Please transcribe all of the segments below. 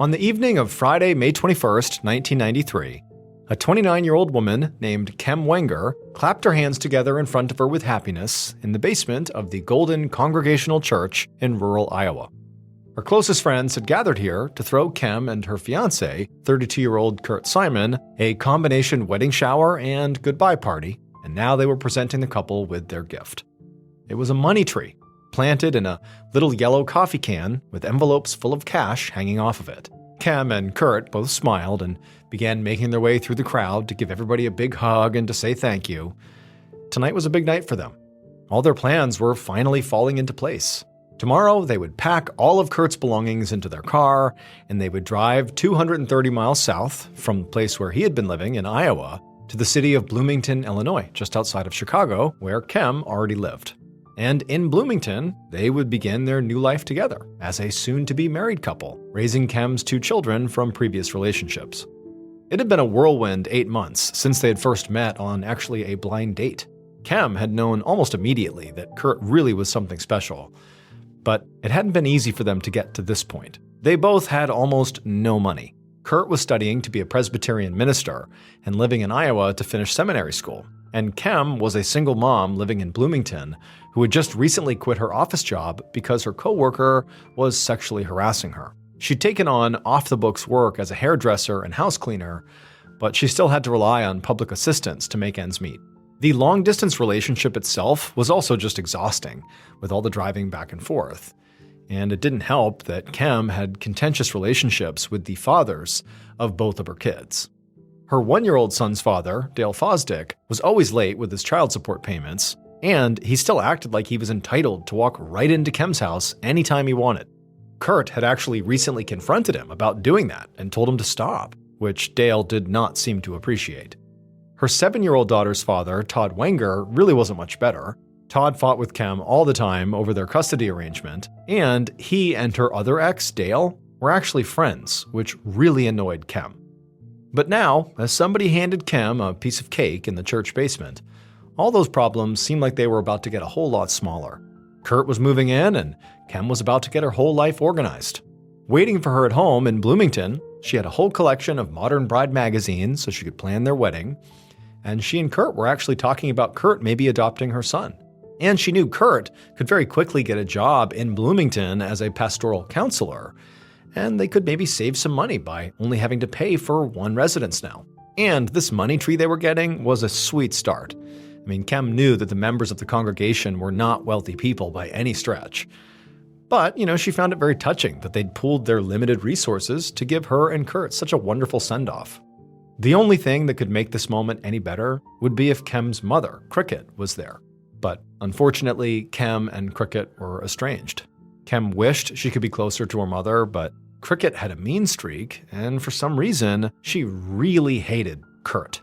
On the evening of Friday, May 21st, 1993, a 29-year-old woman named Kem Wenger clapped her hands together in front of her with happiness in the basement of the Golden Congregational Church in rural Iowa. Her closest friends had gathered here to throw Kem and her fiancé, 32-year-old Kurt Simon, a combination wedding shower and goodbye party, and now they were presenting the couple with their gift. It was a money tree, planted in a little yellow coffee can with envelopes full of cash hanging off of it. Kem and Kurt both smiled and began making their way through the crowd to give everybody a big hug and to say thank you. Tonight was a big night for them. All their plans were finally falling into place. Tomorrow, they would pack all of Kurt's belongings into their car, and they would drive 230 miles south from the place where he had been living in Iowa to the city of Bloomington, Illinois, just outside of Chicago, where Kem already lived. And in Bloomington, they would begin their new life together as a soon-to-be married couple, raising Kem's 2 children from previous relationships. It had been a whirlwind 8 months since they had first met on actually a blind date. Kem had known almost immediately that Kurt really was something special, but it hadn't been easy for them to get to this point. They both had almost no money. Kurt was studying to be a Presbyterian minister and living in Iowa to finish seminary school, and Kem was a single mom living in Bloomington who had just recently quit her office job because her coworker was sexually harassing her. She'd taken on off-the-books work as a hairdresser and house cleaner, but she still had to rely on public assistance to make ends meet. The long-distance relationship itself was also just exhausting, with all the driving back and forth. And it didn't help that Kem had contentious relationships with the fathers of both of her kids. Her 1-year-old son's father, Dale Fosdick, was always late with his child support payments, and he still acted like he was entitled to walk right into Kem's house anytime he wanted. Kurt had actually recently confronted him about doing that and told him to stop, which Dale did not seem to appreciate. Her 7-year-old daughter's father, Todd Wenger, really wasn't much better. Todd fought with Kem all the time over their custody arrangement, and he and her other ex, Dale, were actually friends, which really annoyed Kem. But now, as somebody handed Kem a piece of cake in the church basement, all those problems seemed like they were about to get a whole lot smaller. Kurt was moving in, and Kem was about to get her whole life organized. Waiting for her at home in Bloomington, she had a whole collection of modern bride magazines so she could plan their wedding, and she and Kurt were actually talking about Kurt maybe adopting her son. And she knew Kurt could very quickly get a job in Bloomington as a pastoral counselor, and they could maybe save some money by only having to pay for one residence now. And this money tree they were getting was a sweet start. I mean, Kem knew that the members of the congregation were not wealthy people by any stretch. But, she found it very touching that they'd pooled their limited resources to give her and Kurt such a wonderful send-off. The only thing that could make this moment any better would be if Kem's mother, Cricket, was there. But unfortunately, Kem and Cricket were estranged. Kem wished she could be closer to her mother, but Cricket had a mean streak, and for some reason, she really hated Kurt.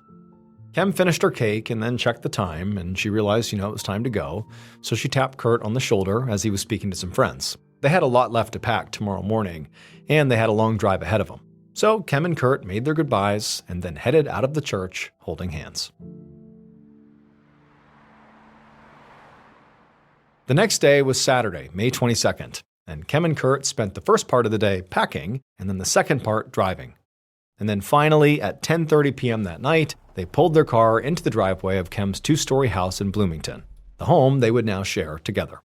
Kem finished her cake and then checked the time, and she realized, it was time to go, so she tapped Kurt on the shoulder as he was speaking to some friends. They had a lot left to pack tomorrow morning, and they had a long drive ahead of them. So Kem and Kurt made their goodbyes and then headed out of the church holding hands. The next day was Saturday, May 22nd, and Kem and Kurt spent the first part of the day packing and then the second part driving. And then finally, at 10:30 p.m. that night, they pulled their car into the driveway of Kem's 2-story house in Bloomington, the home they would now share together.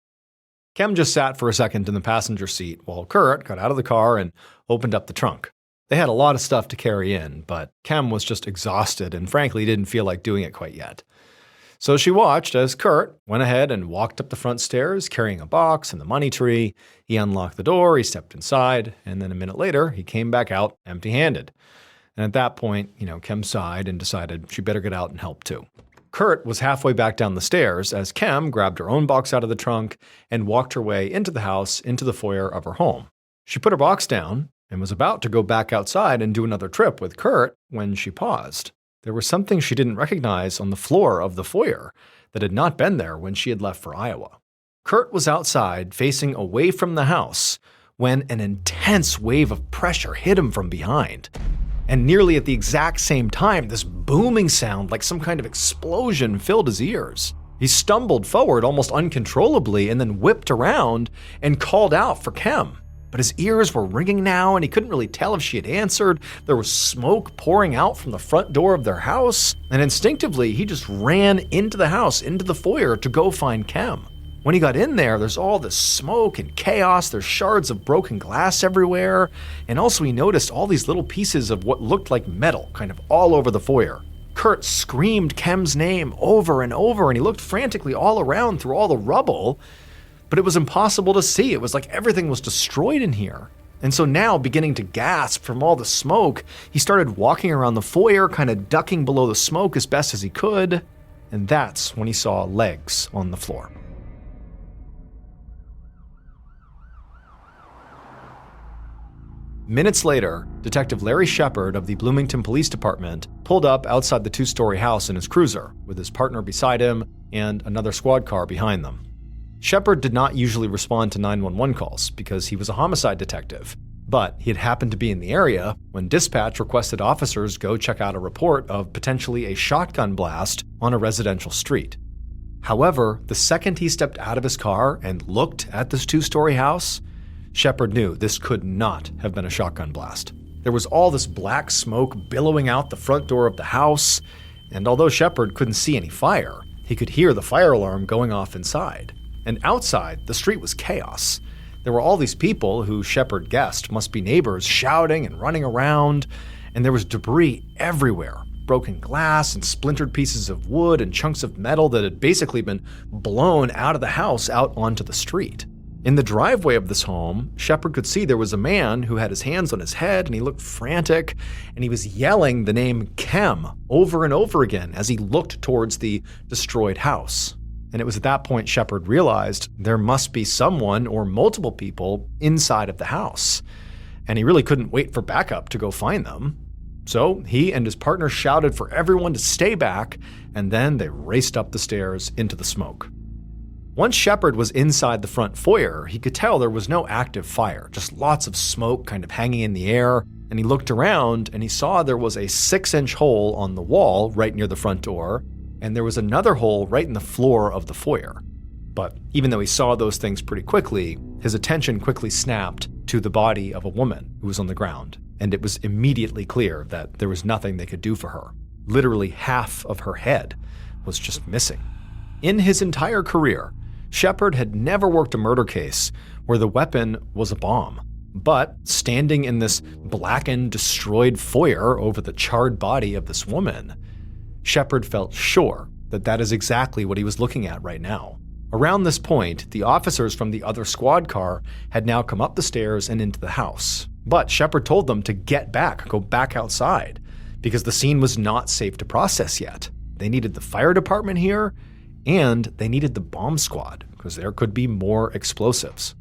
Kem just sat for a second in the passenger seat while Kurt got out of the car and opened up the trunk. They had a lot of stuff to carry in, but Kem was just exhausted and frankly didn't feel like doing it quite yet. So she watched as Kurt went ahead and walked up the front stairs carrying a box and the money tree. He unlocked the door, he stepped inside, and then a minute later, he came back out empty-handed. And at that point, Kem sighed and decided she better get out and help too. Kurt was halfway back down the stairs as Kem grabbed her own box out of the trunk and walked her way into the house into the foyer of her home. She put her box down and was about to go back outside and do another trip with Kurt when she paused. There was something she didn't recognize on the floor of the foyer that had not been there when she had left for Iowa. Kurt was outside facing away from the house when an intense wave of pressure hit him from behind. And nearly at the exact same time, this booming sound like some kind of explosion filled his ears. He stumbled forward almost uncontrollably and then whipped around and called out for Kem. but his ears were ringing now and he couldn't really tell if she had answered. There was smoke pouring out from the front door of their house, and instinctively he just ran into the house, into the foyer to go find Kem. When he got in there, there's all this smoke and chaos, there's shards of broken glass everywhere, and also he noticed all these little pieces of what looked like metal kind of all over the foyer. Kurt screamed Kem's name over and over, and he looked frantically all around through all the rubble, but it was impossible to see. It was like everything was destroyed in here. And so now, beginning to gasp from all the smoke, he started walking around the foyer, kind of ducking below the smoke as best as he could, and that's when he saw legs on the floor. Minutes later, Detective Larry Shepard of the Bloomington Police Department pulled up outside the two-story house in his cruiser, with his partner beside him and another squad car behind them. Shepard did not usually respond to 911 calls because he was a homicide detective, but he had happened to be in the area when dispatch requested officers go check out a report of potentially a shotgun blast on a residential street. However, the second he stepped out of his car and looked at this two-story house, Shepard knew this could not have been a shotgun blast. There was all this black smoke billowing out the front door of the house, and although Shepard couldn't see any fire, he could hear the fire alarm going off inside. And outside, the street was chaos. There were all these people who Shepard guessed must be neighbors shouting and running around, and there was debris everywhere. Broken glass and splintered pieces of wood and chunks of metal that had basically been blown out of the house out onto the street. In the driveway of this home, Shepard could see there was a man who had his hands on his head and he looked frantic, and he was yelling the name Kem over and over again as he looked towards the destroyed house. And it was at that point Shepard realized there must be someone or multiple people inside of the house, and he really couldn't wait for backup to go find them. So he and his partner shouted for everyone to stay back, and then they raced up the stairs into the smoke. Once Shepard was inside the front foyer, he could tell there was no active fire, just lots of smoke kind of hanging in the air, and he looked around and he saw there was a 6-inch hole on the wall right near the front door, and there was another hole right in the floor of the foyer. But even though he saw those things pretty quickly, his attention quickly snapped to the body of a woman who was on the ground, and it was immediately clear that there was nothing they could do for her. Literally half of her head was just missing. In his entire career, Shepard had never worked a murder case where the weapon was a bomb. But standing in this blackened, destroyed foyer over the charred body of this woman, Shepard felt sure that that is exactly what he was looking at right now. Around this point, the officers from the other squad car had now come up the stairs and into the house. But Shepard told them to get back, go back outside, because the scene was not safe to process yet. They needed the fire department here, and they needed the bomb squad, because there could be more explosives.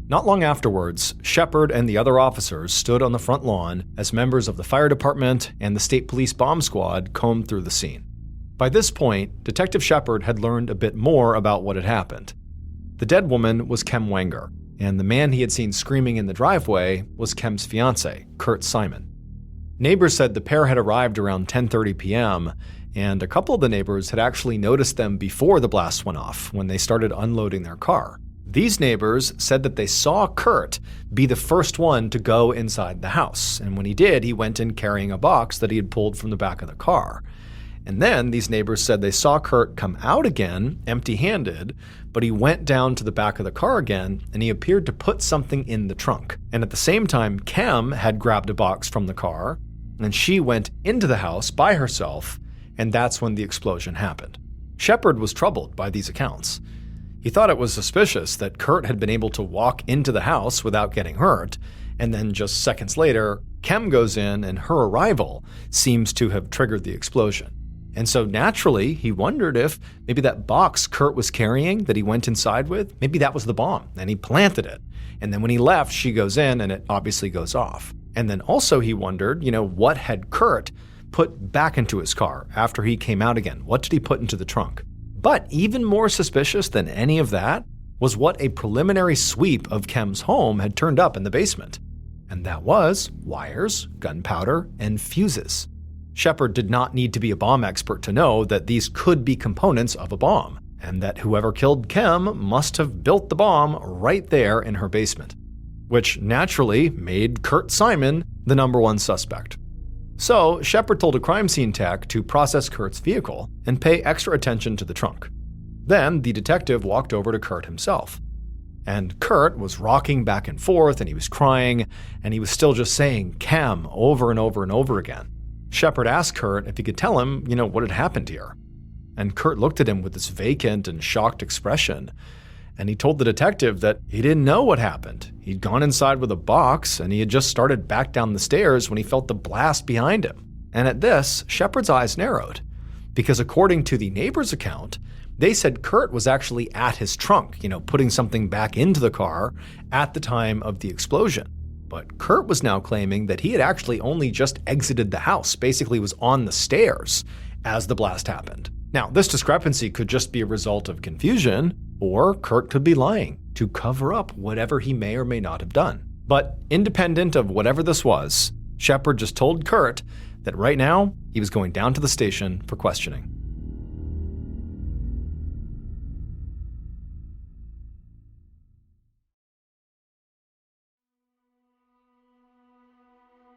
Not long afterwards, Shepard and the other officers stood on the front lawn as members of the fire department and the state police bomb squad combed through the scene. By this point, Detective Shepard had learned a bit more about what had happened. The dead woman was Kem Wenger, and the man he had seen screaming in the driveway was Kem's fiancé, Kurt Simon. Neighbors said the pair had arrived around 10:30 p.m., and a couple of the neighbors had actually noticed them before the blast went off when they started unloading their car. These neighbors said that they saw Kurt be the first one to go inside the house, and when he did, he went in carrying a box that he had pulled from the back of the car. And then these neighbors said they saw Kurt come out again, empty-handed, but he went down to the back of the car again, and he appeared to put something in the trunk. And at the same time, Kem had grabbed a box from the car, and she went into the house by herself, and that's when the explosion happened. Shepard was troubled by these accounts. He thought it was suspicious that Kurt had been able to walk into the house without getting hurt, and then just seconds later, Kem goes in and her arrival seems to have triggered the explosion. And so naturally, he wondered if maybe that box Kurt was carrying that he went inside with, maybe that was the bomb, and he planted it. And then when he left, she goes in and it obviously goes off. And then also he wondered, what had Kurt put back into his car after he came out again? What did he put into the trunk? But even more suspicious than any of that was what a preliminary sweep of Kem's home had turned up in the basement. And that was wires, gunpowder, and fuses. Shepard did not need to be a bomb expert to know that these could be components of a bomb. and that whoever killed Kem must have built the bomb right there in her basement, which naturally made Kurt Simon the number one suspect. So Shepard told a crime scene tech to process Kurt's vehicle and pay extra attention to the trunk. Then the detective walked over to Kurt himself. And Kurt was rocking back and forth, and he was crying, and he was still just saying Kem over and over and over again. Shepard asked Kurt if he could tell him, what had happened here. And Kurt looked at him with this vacant and shocked expression, and he told the detective that he didn't know what happened. He'd gone inside with a box, and he had just started back down the stairs when he felt the blast behind him. And at this, Shepard's eyes narrowed, because according to the neighbor's account, they said Kurt was actually at his trunk, putting something back into the car at the time of the explosion. But Kurt was now claiming that he had actually only just exited the house, basically was on the stairs as the blast happened. Now, this discrepancy could just be a result of confusion, or Kurt could be lying to cover up whatever he may or may not have done. But independent of whatever this was, Shepard just told Kurt that right now he was going down to the station for questioning.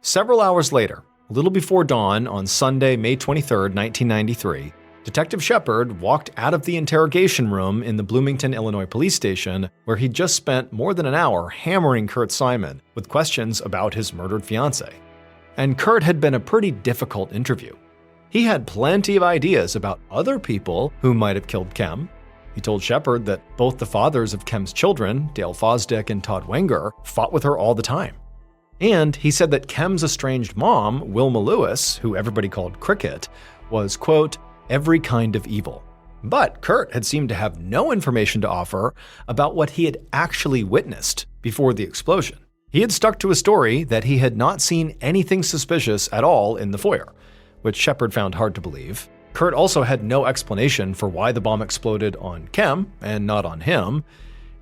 Several hours later, a little before dawn on Sunday, May 23, 1993, Detective Shepard walked out of the interrogation room in the Bloomington, Illinois police station, where he'd just spent more than an hour hammering Kurt Simon with questions about his murdered fiancée. And Kurt had been a pretty difficult interview. He had plenty of ideas about other people who might have killed Kem. He told Shepard that both the fathers of Kem's children, Dale Fosdick and Todd Wenger, fought with her all the time. And he said that Kem's estranged mom, Wilma Lewis, who everybody called Cricket, was, quote, every kind of evil. But Kurt had seemed to have no information to offer about what he had actually witnessed before the explosion. He had stuck to a story that he had not seen anything suspicious at all in the foyer, which Shepard found hard to believe. Kurt also had no explanation for why the bomb exploded on Kem and not on him,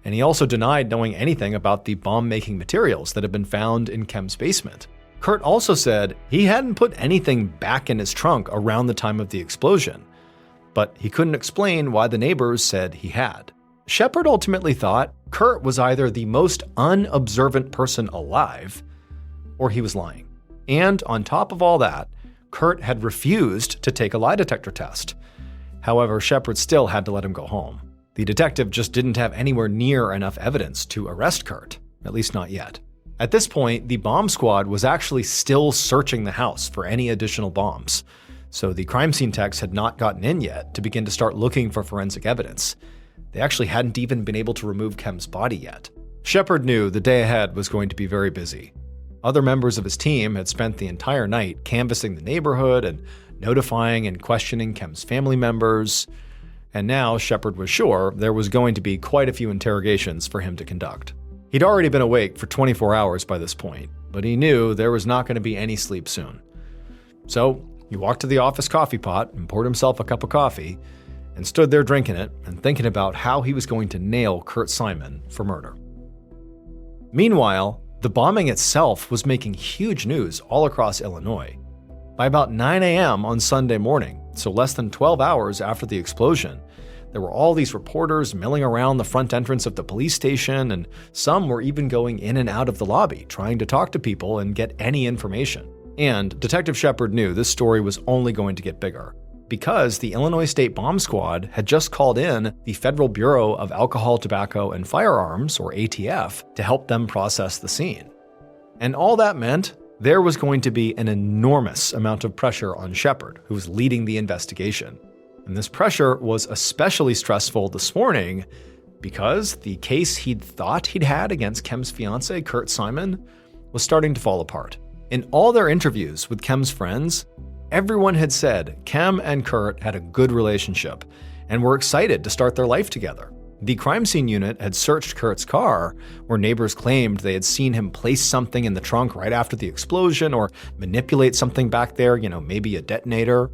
and he also denied knowing anything about the bomb-making materials that had been found in Kem's basement. Kurt also said he hadn't put anything back in his trunk around the time of the explosion, but he couldn't explain why the neighbors said he had. Shepard ultimately thought Kurt was either the most unobservant person alive, or he was lying. And on top of all that, Kurt had refused to take a lie detector test. However, Shepard still had to let him go home. The detective just didn't have anywhere near enough evidence to arrest Kurt, at least not yet. At this point, the bomb squad was actually still searching the house for any additional bombs, so the crime scene techs had not gotten in yet to begin to start looking for forensic evidence. They actually hadn't even been able to remove Kem's body yet. Shepard knew the day ahead was going to be very busy. Other members of his team had spent the entire night canvassing the neighborhood and notifying and questioning Kem's family members. And now Shepard was sure there was going to be quite a few interrogations for him to conduct. He'd already been awake for 24 hours by this point, but he knew there was not going to be any sleep soon. So he walked to the office coffee pot and poured himself a cup of coffee and stood there drinking it and thinking about how he was going to nail Kurt Simon for murder. Meanwhile, the bombing itself was making huge news all across Illinois. By about 9 a.m. on Sunday morning, so less than 12 hours after the explosion, there were all these reporters milling around the front entrance of the police station, and some were even going in and out of the lobby trying to talk to people and get any information. And Detective Shepard knew this story was only going to get bigger, because the Illinois State Bomb Squad had just called in the Federal Bureau of Alcohol, Tobacco, and Firearms, or ATF, to help them process the scene. And all that meant there was going to be an enormous amount of pressure on Shepard, who was leading the investigation. And this pressure was especially stressful this morning because the case he'd thought he'd had against Kem's fiancé, Kurt Simon, was starting to fall apart. In all their interviews with Kem's friends, everyone had said Kem and Kurt had a good relationship and were excited to start their life together. The crime scene unit had searched Kurt's car, where neighbors claimed they had seen him place something in the trunk right after the explosion or manipulate something back there, maybe a detonator.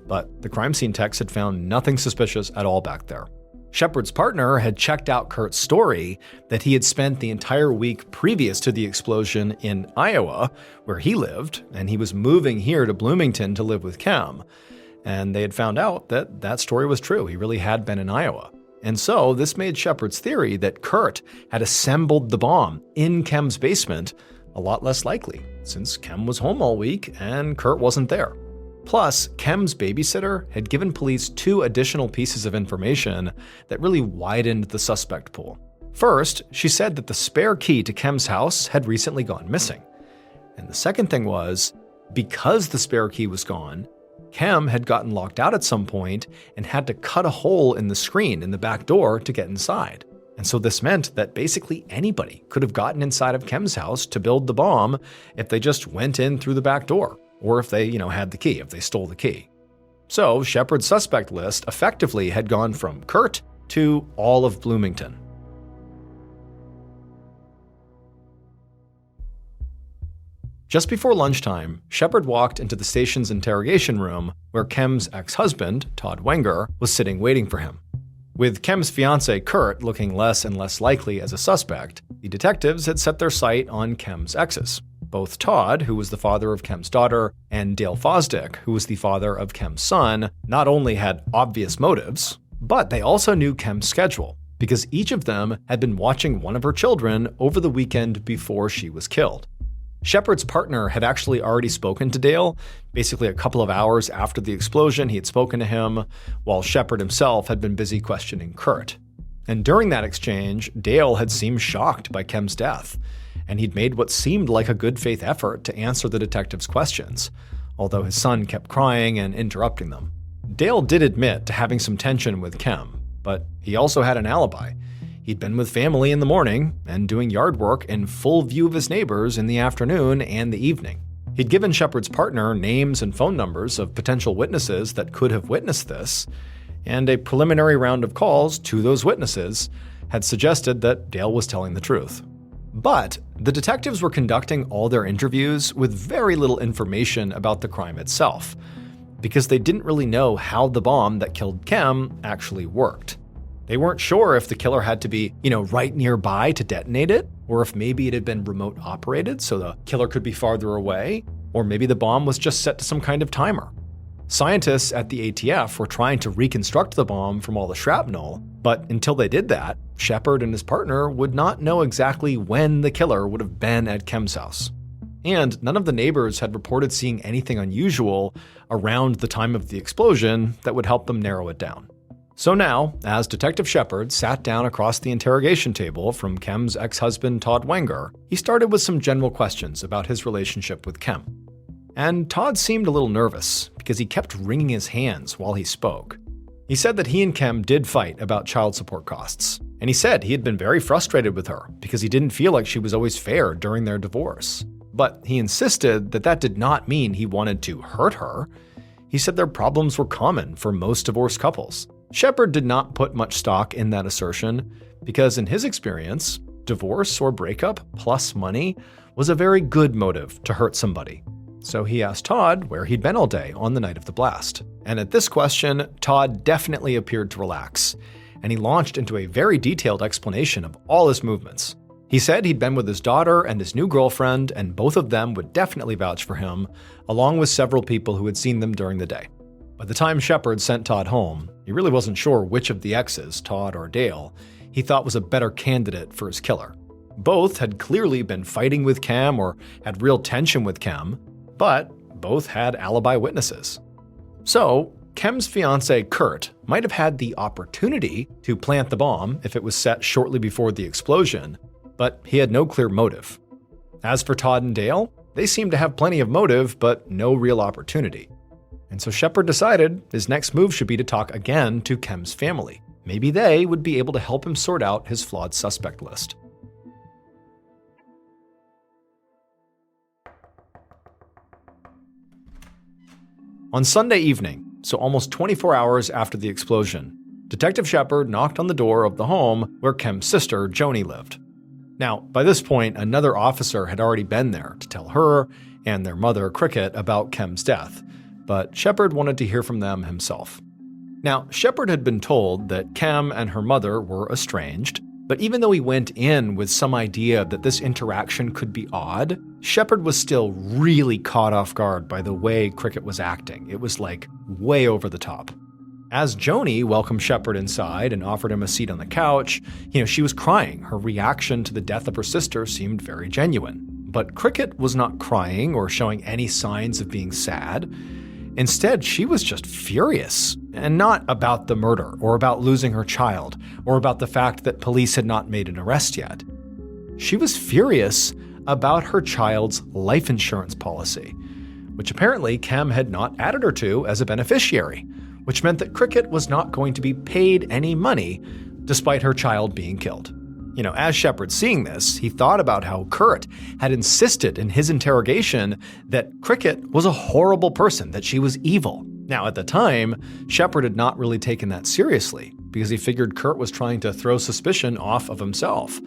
But the crime scene techs had found nothing suspicious at all back there. Shepard's partner had checked out Kurt's story that he had spent the entire week previous to the explosion in Iowa, where he lived, and he was moving here to Bloomington to live with Kem. And they had found out that that story was true. He really had been in Iowa. And so this made Shepard's theory that Kurt had assembled the bomb in Kem's basement a lot less likely, since Kem was home all week and Kurt wasn't there. Plus, Kem's babysitter had given police 2 additional pieces of information that really widened the suspect pool. First, she said that the spare key to Kem's house had recently gone missing. And the second thing was, because the spare key was gone, Kem had gotten locked out at some point and had to cut a hole in the screen in the back door to get inside. And so this meant that basically anybody could have gotten inside of Kem's house to build the bomb if they just went in through the back door, or if they, had the key, if they stole the key. So Shepard's suspect list effectively had gone from Kurt to all of Bloomington. Just before lunchtime, Shepard walked into the station's interrogation room where Kem's ex-husband, Todd Wenger, was sitting waiting for him. With Kem's fiancée, Kurt, looking less and less likely as a suspect, the detectives had set their sight on Kem's exes. Both Todd, who was the father of Kem's daughter, and Dale Fosdick, who was the father of Kem's son, not only had obvious motives, but they also knew Kem's schedule, because each of them had been watching one of her children over the weekend before she was killed. Shepard's partner had actually already spoken to Dale. Basically a couple of hours after the explosion, he had spoken to him, while Shepard himself had been busy questioning Kurt. And during that exchange, Dale had seemed shocked by Kem's death, and he'd made what seemed like a good faith effort to answer the detective's questions, although his son kept crying and interrupting them. Dale did admit to having some tension with Kem, but he also had an alibi. He'd been with family in the morning and doing yard work in full view of his neighbors in the afternoon and the evening. He'd given Shepard's partner names and phone numbers of potential witnesses that could have witnessed this, and a preliminary round of calls to those witnesses had suggested that Dale was telling the truth. But the detectives were conducting all their interviews with very little information about the crime itself, because they didn't really know how the bomb that killed Kem actually worked. They weren't sure if the killer had to be, right nearby to detonate it, or if maybe it had been remote operated so the killer could be farther away, or maybe the bomb was just set to some kind of timer. Scientists at the ATF were trying to reconstruct the bomb from all the shrapnel, but until they did that, Shepard and his partner would not know exactly when the killer would have been at Kem's house. And none of the neighbors had reported seeing anything unusual around the time of the explosion that would help them narrow it down. So now, as Detective Shepard sat down across the interrogation table from Kem's ex-husband Todd Wenger, he started with some general questions about his relationship with Kem. And Todd seemed a little nervous because he kept wringing his hands while he spoke. He said that he and Kem did fight about child support costs, and he said he had been very frustrated with her because he didn't feel like she was always fair during their divorce. But he insisted that that did not mean he wanted to hurt her. He said their problems were common for most divorced couples. Shepard did not put much stock in that assertion because in his experience, divorce or breakup plus money was a very good motive to hurt somebody. So he asked Todd where he'd been all day on the night of the blast. And at this question, Todd definitely appeared to relax, and he launched into a very detailed explanation of all his movements. He said he'd been with his daughter and his new girlfriend, and both of them would definitely vouch for him, along with several people who had seen them during the day. By the time Shepard sent Todd home, he really wasn't sure which of the exes, Todd or Dale, he thought was a better candidate for his killer. Both had clearly been fighting with Kem or had real tension with Kem, but both had alibi witnesses. So, Kem's fiancé, Kurt, might have had the opportunity to plant the bomb if it was set shortly before the explosion, but he had no clear motive. As for Todd and Dale, they seemed to have plenty of motive, but no real opportunity. And so Shepard decided his next move should be to talk again to Kem's family. Maybe they would be able to help him sort out his flawed suspect list. On Sunday evening, so almost 24 hours after the explosion, Detective Shepard knocked on the door of the home where Kem's sister, Joni, lived. Now, by this point, another officer had already been there to tell her and their mother, Cricket, about Kem's death, but Shepard wanted to hear from them himself. Now, Shepard had been told that Kem and her mother were estranged, But even though he went in with some idea that this interaction could be odd, Shepard was still really caught off guard by the way Cricket was acting. It was like way over the top. As Joni welcomed Shepard inside and offered him a seat on the couch, she was crying. Her reaction to the death of her sister seemed very genuine. But Cricket was not crying or showing any signs of being sad. Instead, she was just furious, and not about the murder or about losing her child or about the fact that police had not made an arrest yet. She was furious about her child's life insurance policy, which apparently Kem had not added her to as a beneficiary, which meant that Cricket was not going to be paid any money despite her child being killed. As Shepard seeing this, he thought about how Kurt had insisted in his interrogation that Cricket was a horrible person, that she was evil. Now, at the time, Shepard had not really taken that seriously because he figured Kurt was trying to throw suspicion off of himself,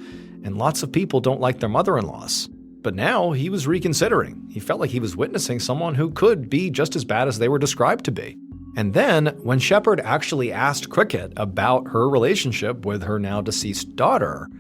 and lots of people don't like their mother-in-laws. But now he was reconsidering. He felt like he was witnessing someone who could be just as bad as they were described to be. And then, when Shepard actually asked Cricket about her relationship with her now deceased daughter,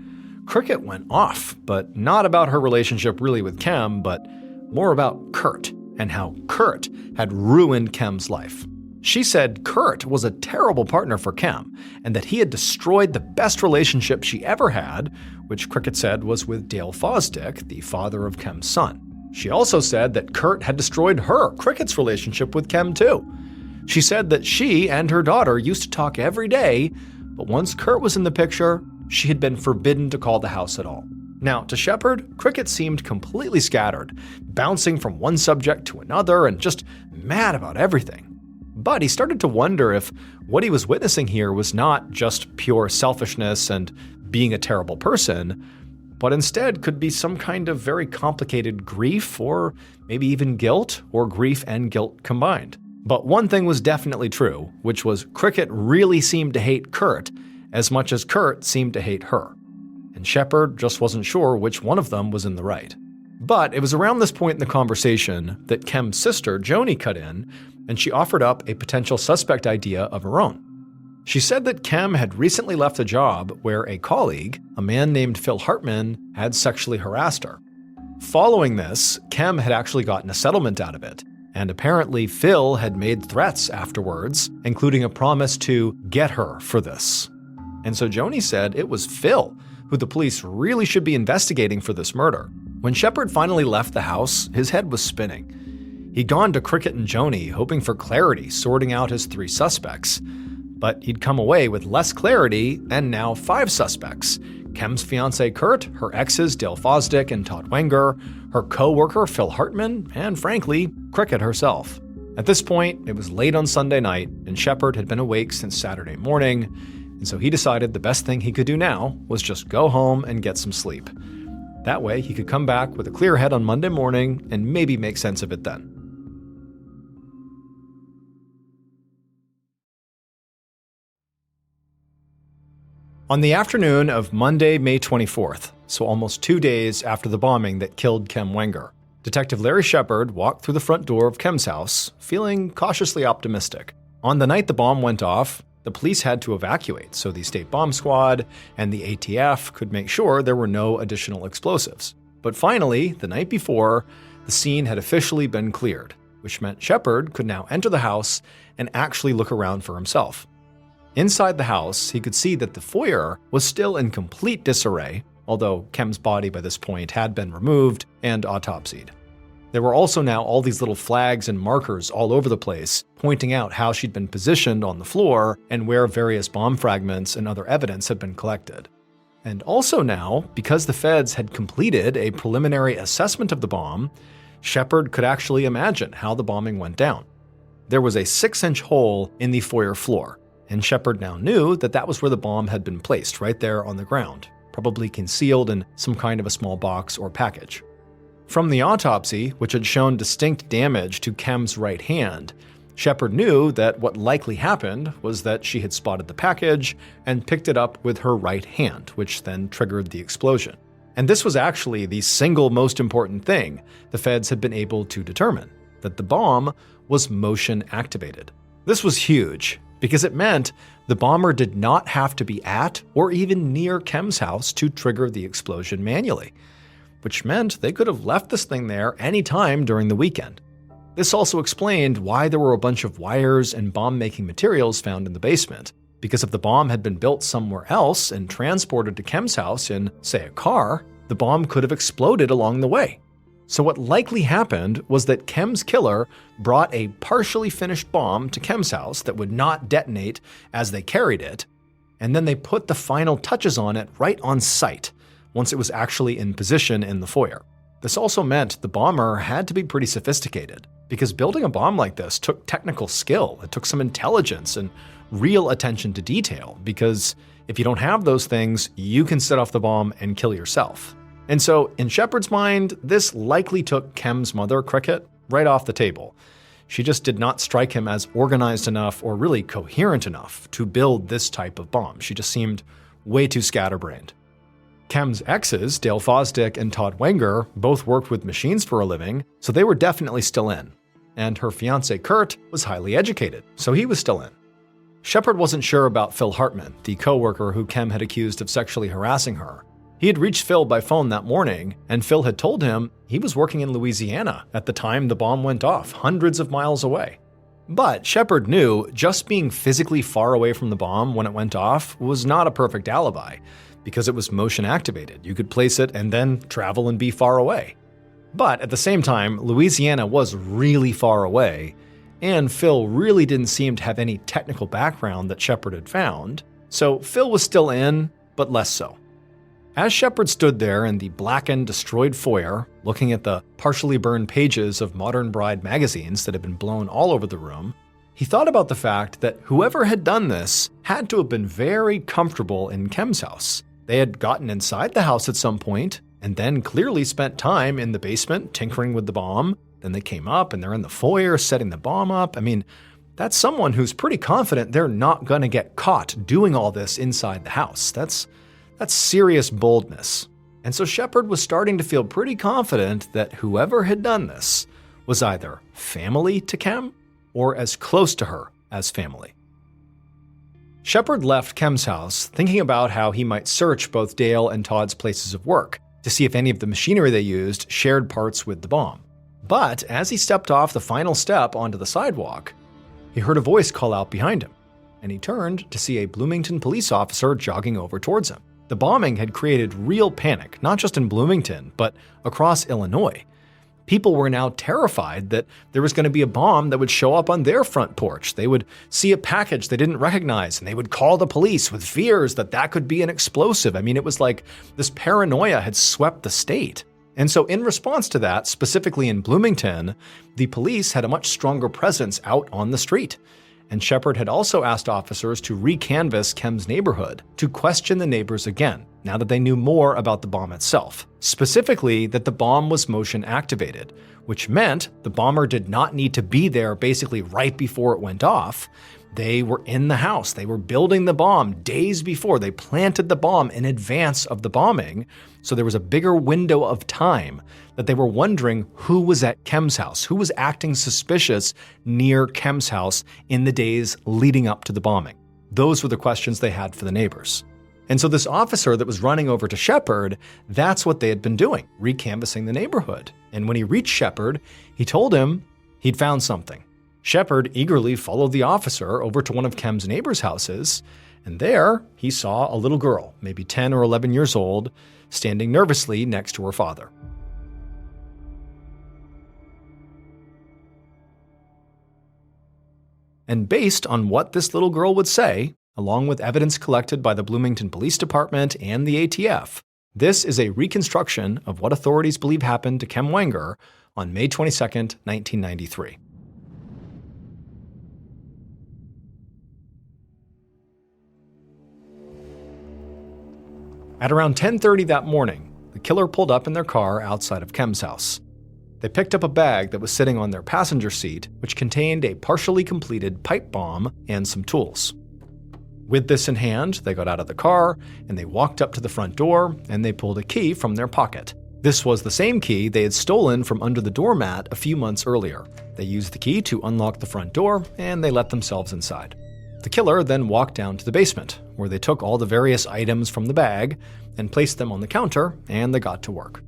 Cricket went off, but not about her relationship really with Kem, but more about Kurt and how Kurt had ruined Kem's life. She said Kurt was a terrible partner for Kem and that he had destroyed the best relationship she ever had, which Cricket said was with Dale Fosdick, the father of Kem's son. She also said that Kurt had destroyed her, Cricket's relationship with Kem too. She said that she and her daughter used to talk every day, but once Kurt was in the picture, she had been forbidden to call the house at all. Now, to Shepard, Cricket seemed completely scattered, bouncing from one subject to another and just mad about everything. But he started to wonder if what he was witnessing here was not just pure selfishness and being a terrible person, but instead could be some kind of very complicated grief or maybe even guilt, or grief and guilt combined. But one thing was definitely true, which was Cricket really seemed to hate Kurt as much as Kurt seemed to hate her. And Shepard just wasn't sure which one of them was in the right. But it was around this point in the conversation that Kem's sister, Joni, cut in, and she offered up a potential suspect idea of her own. She said that Kem had recently left a job where a colleague, a man named Phil Hartman, had sexually harassed her. Following this, Kem had actually gotten a settlement out of it. And apparently Phil had made threats afterwards, including a promise to get her for this. And so Joni said it was Phil who the police really should be investigating for this murder. When Shepard finally left the house, his head was spinning. He'd gone to Cricket and Joni, hoping for clarity, sorting out his 3 suspects. But he'd come away with less clarity and now 5 suspects. Kem's fiancé Kurt, her exes Dale Fosdick and Todd Wenger, her co-worker Phil Hartman, and frankly, Cricket herself. At this point, it was late on Sunday night, and Shepard had been awake since Saturday morning, and so he decided the best thing he could do now was just go home and get some sleep. That way, he could come back with a clear head on Monday morning and maybe make sense of it then. On the afternoon of Monday, May 24th, so almost 2 days after the bombing that killed Kem Wenger, Detective Larry Shepard walked through the front door of Kem's house, feeling cautiously optimistic. On the night the bomb went off, the police had to evacuate so the State Bomb Squad and the ATF could make sure there were no additional explosives. But finally, the night before, the scene had officially been cleared, which meant Shepard could now enter the house and actually look around for himself. Inside the house, he could see that the foyer was still in complete disarray, although Kem's body by this point had been removed and autopsied. There were also now all these little flags and markers all over the place, pointing out how she'd been positioned on the floor and where various bomb fragments and other evidence had been collected. And also now, because the feds had completed a preliminary assessment of the bomb, Shepard could actually imagine how the bombing went down. There was a 6-inch hole in the foyer floor, and Shepard now knew that that was where the bomb had been placed, right there on the ground, probably concealed in some kind of a small box or package. From the autopsy, which had shown distinct damage to Kem's right hand, Shepard knew that what likely happened was that she had spotted the package and picked it up with her right hand, which then triggered the explosion. And this was actually the single most important thing the feds had been able to determine, that the bomb was motion activated. This was huge, because it meant the bomber did not have to be at or even near Kem's house to trigger the explosion manually, which meant they could have left this thing there any time during the weekend. This also explained why there were a bunch of wires and bomb-making materials found in the basement, because if the bomb had been built somewhere else and transported to Kem's house in, say, a car, the bomb could have exploded along the way. So what likely happened was that Kem's killer brought a partially finished bomb to Kem's house that would not detonate as they carried it, and then they put the final touches on it right on site once it was actually in position in the foyer. This also meant the bomber had to be pretty sophisticated, because building a bomb like this took technical skill, it took some intelligence and real attention to detail, because if you don't have those things, you can set off the bomb and kill yourself. And so, in Shepard's mind, this likely took Kem's mother, Cricket, right off the table. She just did not strike him as organized enough or really coherent enough to build this type of bomb. She just seemed way too scatterbrained. Kem's exes, Dale Fosdick and Todd Wenger, both worked with machines for a living, so they were definitely still in. And her fiancé, Kurt, was highly educated, so he was still in. Shepard wasn't sure about Phil Hartman, the co-worker who Kem had accused of sexually harassing her. He had reached Phil by phone that morning, and Phil had told him he was working in Louisiana at the time the bomb went off, hundreds of miles away. But Shepard knew just being physically far away from the bomb when it went off was not a perfect alibi, because it was motion activated. You could place it and then travel and be far away. But at the same time, Louisiana was really far away, and Phil really didn't seem to have any technical background that Shepard had found, so Phil was still in, but less so. As Shepard stood there in the blackened, destroyed foyer, looking at the partially burned pages of Modern Bride magazines that had been blown all over the room, he thought about the fact that whoever had done this had to have been very comfortable in Kem's house. They had gotten inside the house at some point, and then clearly spent time in the basement tinkering with the bomb. Then they came up and they're in the foyer setting the bomb up. I mean, that's someone who's pretty confident they're not going to get caught doing all this inside the house. That's serious boldness. And so Shepard was starting to feel pretty confident that whoever had done this was either family to Kem or as close to her as family. Shepard left Kem's house thinking about how he might search both Dale and Todd's places of work to see if any of the machinery they used shared parts with the bomb. But as he stepped off the final step onto the sidewalk, he heard a voice call out behind him, and he turned to see a Bloomington police officer jogging over towards him. The bombing had created real panic, not just in Bloomington, but across Illinois. People were now terrified that there was going to be a bomb that would show up on their front porch. They would see a package they didn't recognize, and they would call the police with fears that that could be an explosive. I mean, it was like this paranoia had swept the state. And so in response to that, specifically in Bloomington, the police had a much stronger presence out on the street. And Shepard had also asked officers to recanvass Kem's neighborhood, to question the neighbors again, now that they knew more about the bomb itself. Specifically, that the bomb was motion activated, which meant the bomber did not need to be there basically right before it went off. They were in the house. They were building the bomb days before. They planted the bomb in advance of the bombing, so there was a bigger window of time that they were wondering who was at Kem's house, who was acting suspicious near Kem's house in the days leading up to the bombing. Those were the questions they had for the neighbors. And so this officer that was running over to Shepard, that's what they had been doing, recanvassing the neighborhood. And when he reached Shepard, he told him he'd found something. Shepard eagerly followed the officer over to one of Kem's neighbors' houses, and there he saw a little girl, maybe 10 or 11 years old, standing nervously next to her father. And based on what this little girl would say, along with evidence collected by the Bloomington Police Department and the ATF, this is a reconstruction of what authorities believe happened to Kem Wenger on May 22, 1993. At around 10:30 that morning, the killer pulled up in their car outside of Kem's house. They picked up a bag that was sitting on their passenger seat, which contained a partially completed pipe bomb and some tools. With this in hand, they got out of the car, and they walked up to the front door, and they pulled a key from their pocket. This was the same key they had stolen from under the doormat a few months earlier. They used the key to unlock the front door, and they let themselves inside. The killer then walked down to the basement, where they took all the various items from the bag and placed them on the counter, and they got to work.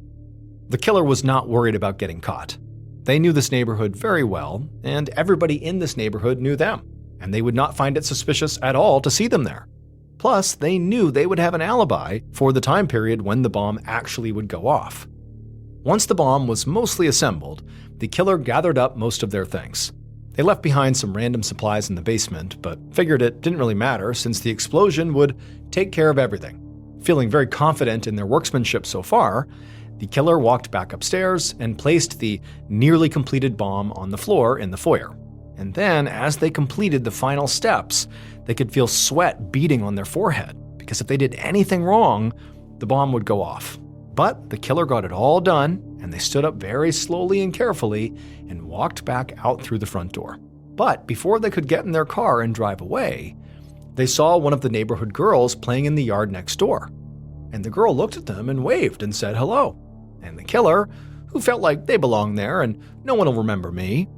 The killer was not worried about getting caught. They knew this neighborhood very well, and everybody in this neighborhood knew them, and they would not find it suspicious at all to see them there. Plus, they knew they would have an alibi for the time period when the bomb actually would go off. Once the bomb was mostly assembled, the killer gathered up most of their things. They left behind some random supplies in the basement, but figured it didn't really matter since the explosion would take care of everything. Feeling very confident in their workmanship so far, the killer walked back upstairs and placed the nearly completed bomb on the floor in the foyer. And then, as they completed the final steps, they could feel sweat beating on their forehead, because if they did anything wrong, the bomb would go off. But the killer got it all done, and they stood up very slowly and carefully and walked back out through the front door. But before they could get in their car and drive away, they saw one of the neighborhood girls playing in the yard next door. And the girl looked at them and waved and said hello. And the killer, who felt like they belonged there and no one will remember me,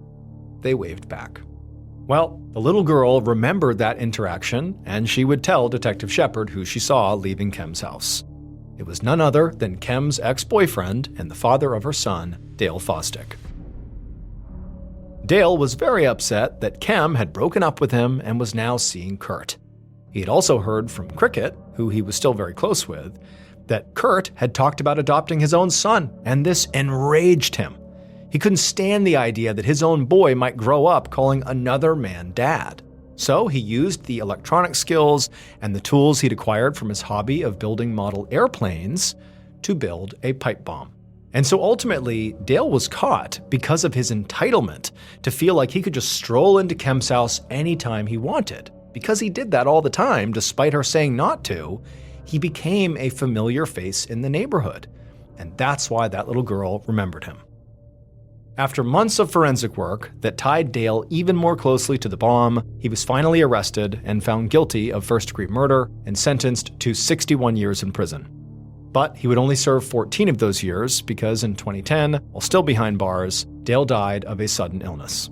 they waved back. Well, the little girl remembered that interaction, and she would tell Detective Shepard who she saw leaving Kem's house. It was none other than Kem's ex-boyfriend and the father of her son, Dale Fosdick. Dale was very upset that Kem had broken up with him and was now seeing Kurt. He had also heard from Cricket, who he was still very close with, that Kurt had talked about adopting his own son, and this enraged him. He couldn't stand the idea that his own boy might grow up calling another man dad. So he used the electronic skills and the tools he'd acquired from his hobby of building model airplanes to build a pipe bomb. And so ultimately, Dale was caught because of his entitlement to feel like he could just stroll into Kem's house anytime he wanted. Because he did that all the time, despite her saying not to, he became a familiar face in the neighborhood. And that's why that little girl remembered him. After months of forensic work that tied Dale even more closely to the bomb, he was finally arrested and found guilty of first-degree murder and sentenced to 61 years in prison. But he would only serve 14 of those years because in 2010, while still behind bars, Dale died of a sudden illness.